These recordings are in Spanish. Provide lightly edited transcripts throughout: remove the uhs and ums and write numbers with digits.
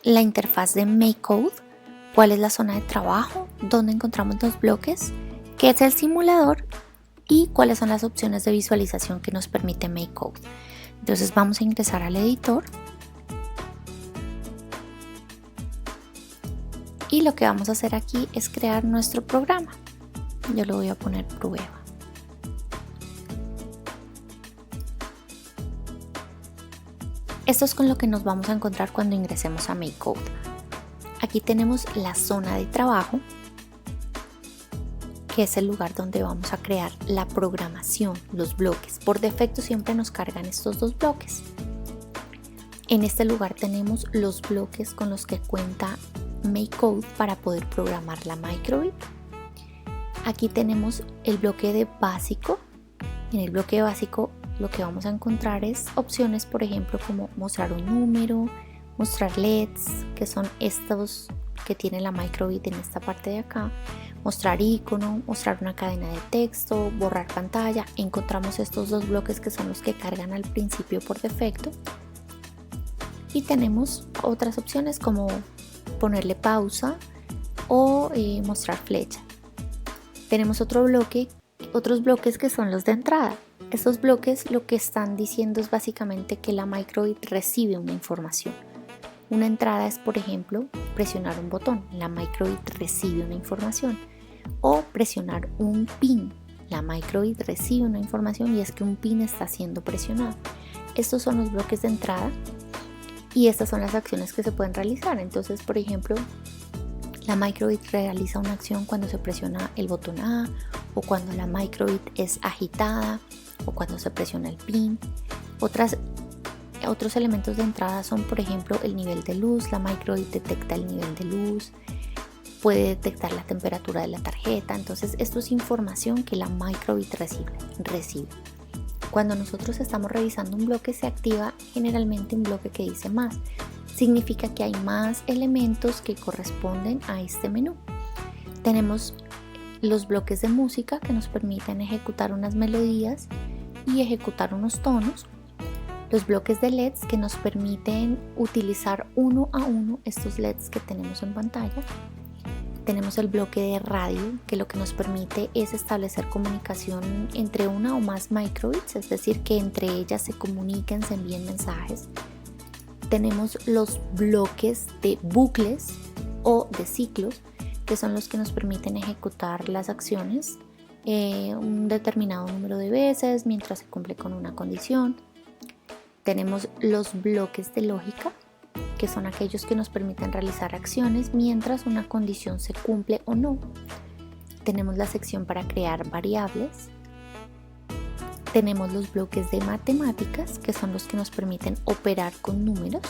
la interfaz de MakeCode, cuál es la zona de trabajo, dónde encontramos los bloques, qué es el simulador y cuáles son las opciones de visualización que nos permite MakeCode. Entonces vamos a ingresar al editor y lo que vamos a hacer aquí es crear nuestro programa. Yo lo voy a poner prueba. Esto es con lo que nos vamos a encontrar cuando ingresemos a MakeCode. Aquí tenemos la zona de trabajo, que es el lugar donde vamos a crear la programación, los bloques. Por defecto siempre nos cargan estos dos bloques. En este lugar tenemos los bloques con los que cuenta MakeCode para poder programar la microbit. Aquí tenemos el bloque de básico. En el bloque de básico lo que vamos a encontrar es opciones, por ejemplo, como mostrar un número, mostrar LEDs, que son estos que tiene la microbit en esta parte de acá, mostrar icono, mostrar una cadena de texto, borrar pantalla. Encontramos estos dos bloques que son los que cargan al principio por defecto. Y tenemos otras opciones como ponerle pausa o mostrar flecha. Tenemos otros bloques que son los de entrada. Estos bloques lo que están diciendo es básicamente que la microbit recibe una información. Una entrada es, por ejemplo, presionar un botón. La microbit recibe una información. O presionar un pin. La microbit recibe una información y es que un pin está siendo presionado. Estos son los bloques de entrada y estas son las acciones que se pueden realizar. Entonces, por ejemplo, la microbit realiza una acción cuando se presiona el botón A, o cuando la microbit es agitada, o cuando se presiona el pin. Otros elementos de entrada son, por ejemplo, el nivel de luz. La microbit detecta el nivel de luz, puede detectar la temperatura de la tarjeta. Entonces esto es información que la microbit recibe. Cuando nosotros estamos revisando un bloque se activa generalmente un bloque que dice más. Significa que hay más elementos que corresponden a este menú. Tenemos los bloques de música que nos permiten ejecutar unas melodías y ejecutar unos tonos. Los bloques de LEDs que nos permiten utilizar uno a uno estos LEDs que tenemos en pantalla. Tenemos el bloque de radio, que lo que nos permite es establecer comunicación entre una o más microbits, es decir, que entre ellas se comuniquen, se envíen mensajes. Tenemos los bloques de bucles o de ciclos, que son los que nos permiten ejecutar las acciones un determinado número de veces mientras se cumple con una condición. Tenemos los bloques de lógica, que son aquellos que nos permiten realizar acciones mientras una condición se cumple o no. Tenemos la sección para crear variables. Tenemos los bloques de matemáticas, que son los que nos permiten operar con números.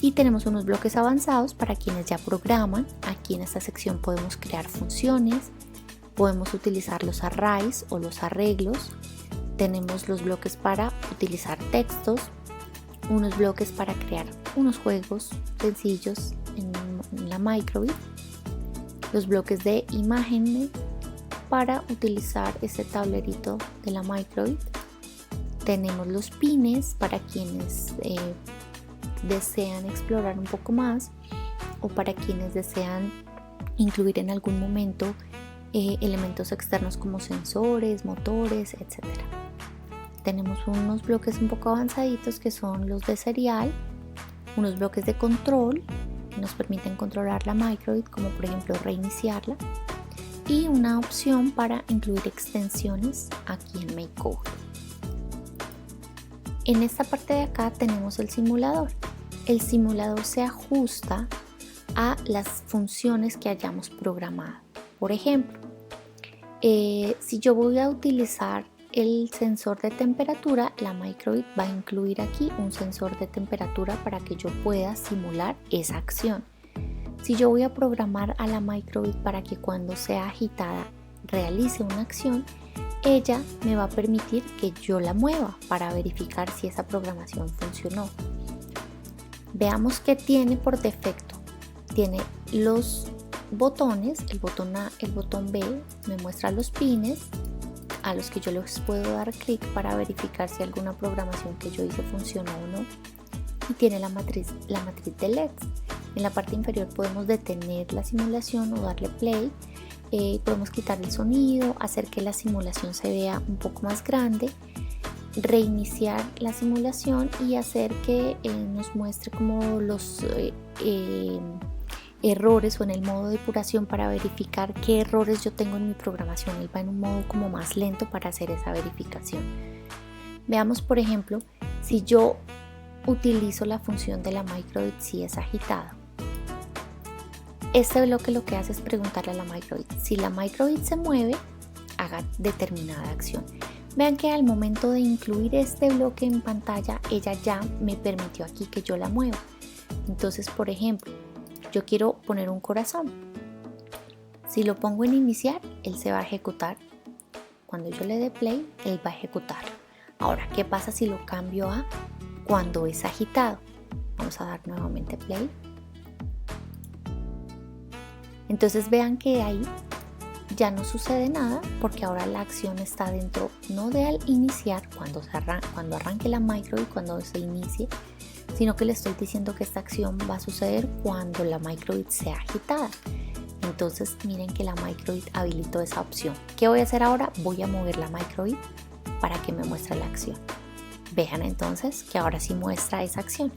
Y tenemos unos bloques avanzados para quienes ya programan. Aquí en esta sección podemos crear funciones, podemos utilizar los arrays o los arreglos. Tenemos los bloques para utilizar textos, unos bloques para crear unos juegos sencillos en la microbit, los bloques de imágenes para utilizar este tablerito de la microbit. Tenemos los pines para quienes desean explorar un poco más o para quienes desean incluir en algún momento elementos externos como sensores, motores, etc. Tenemos unos bloques un poco avanzaditos que son los de serial, unos bloques de control que nos permiten controlar la microbit, como por ejemplo reiniciarla, y una opción para incluir extensiones aquí en MakeCode. En esta parte de acá tenemos el simulador. El simulador se ajusta a las funciones que hayamos programado. Por ejemplo, si yo voy a utilizar el sensor de temperatura, la microbit va a incluir aquí un sensor de temperatura para que yo pueda simular esa acción. Si yo voy a programar a la microbit para que cuando sea agitada realice una acción, ella me va a permitir que yo la mueva para verificar si esa programación funcionó. Veamos qué tiene por defecto. Tiene los botones, el botón A, el botón B, me muestra los pines a los que yo les puedo dar clic para verificar si alguna programación que yo hice funcionó o no. y tiene la matriz de LEDs. En la parte inferior podemos detener la simulación o darle play. Podemos quitar el sonido, hacer que la simulación se vea un poco más grande, reiniciar la simulación y hacer que nos muestre como los errores o en el modo de depuración para verificar qué errores yo tengo en mi programación. Él va en un modo como más lento para hacer esa verificación. Veamos, por ejemplo, si yo utilizo la función de la micro:bit si es agitado. Este bloque lo que hace es preguntarle a la micro:bit si la micro:bit se mueve, haga determinada acción. Vean que al momento de incluir este bloque en pantalla, ella ya me permitió aquí que yo la mueva. Entonces, por ejemplo, yo quiero poner un corazón. Si lo pongo en iniciar, él se va a ejecutar. Cuando yo le dé play, él va a ejecutar. Ahora, ¿qué pasa si lo cambio a cuando es agitado? Vamos a dar nuevamente play. Entonces vean que ahí ya no sucede nada porque ahora la acción está dentro, no de al iniciar, cuando arranque la micro:bit, cuando se inicie, sino que le estoy diciendo que esta acción va a suceder cuando la micro:bit sea agitada. Entonces miren que la micro:bit habilitó esa opción. ¿Qué voy a hacer ahora? Voy a mover la micro:bit para que me muestre la acción. Vean entonces que ahora sí muestra esa acción.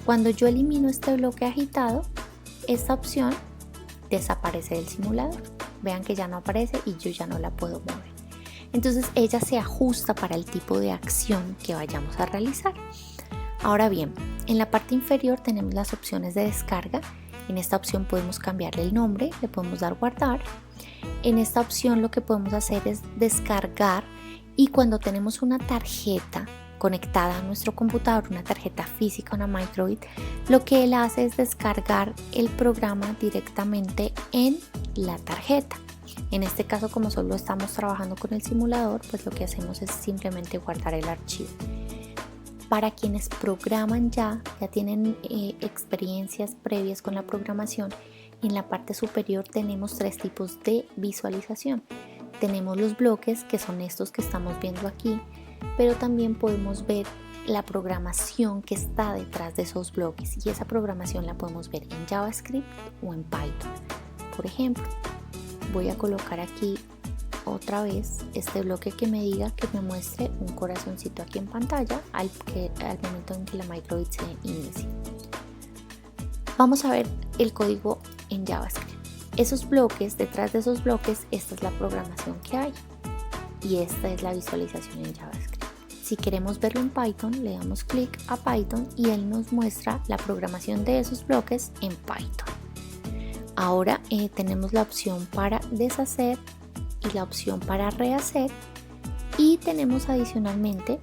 Cuando yo elimino este bloque agitado, esta opción desaparece del simulador. Vean que ya no aparece y yo ya no la puedo mover. Entonces ella se ajusta para el tipo de acción que vayamos a realizar. Ahora bien, en la parte inferior tenemos las opciones de descarga. En esta opción podemos cambiarle el nombre, le podemos dar guardar. En esta opción lo que podemos hacer es descargar, y cuando tenemos una tarjeta conectada a nuestro computador, una tarjeta física, una micro:bit, lo que él hace es descargar el programa directamente en la tarjeta. En este caso, como solo estamos trabajando con el simulador, pues lo que hacemos es simplemente guardar el archivo. Para quienes programan ya tienen experiencias previas con la programación, en la parte superior tenemos tres tipos de visualización. Tenemos los bloques, que son estos que estamos viendo aquí, pero también podemos ver la programación que está detrás de esos bloques, y esa programación la podemos ver en JavaScript o en Python. Por ejemplo, voy a colocar aquí otra vez este bloque que me diga que me muestre un corazoncito aquí en pantalla al momento en que la micro:bit se inicie. Vamos a ver el código en JavaScript. Esos bloques, detrás de esos bloques, esta es la programación que hay y esta es la visualización en JavaScript. Si queremos verlo en Python, le damos clic a Python y él nos muestra la programación de esos bloques en Python. Ahora tenemos la opción para deshacer y la opción para rehacer, y tenemos adicionalmente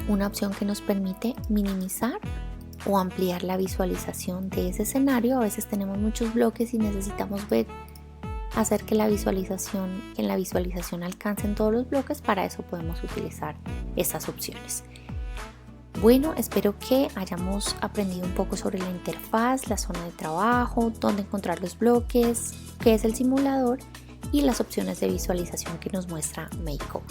una opción que nos permite minimizar o ampliar la visualización de ese escenario. A veces tenemos muchos bloques y necesitamos hacer que en la visualización alcancen todos los bloques. Para eso podemos utilizar estas opciones. Bueno, espero que hayamos aprendido un poco sobre la interfaz, la zona de trabajo, dónde encontrar los bloques, qué es el simulador y las opciones de visualización que nos muestra MakeCode.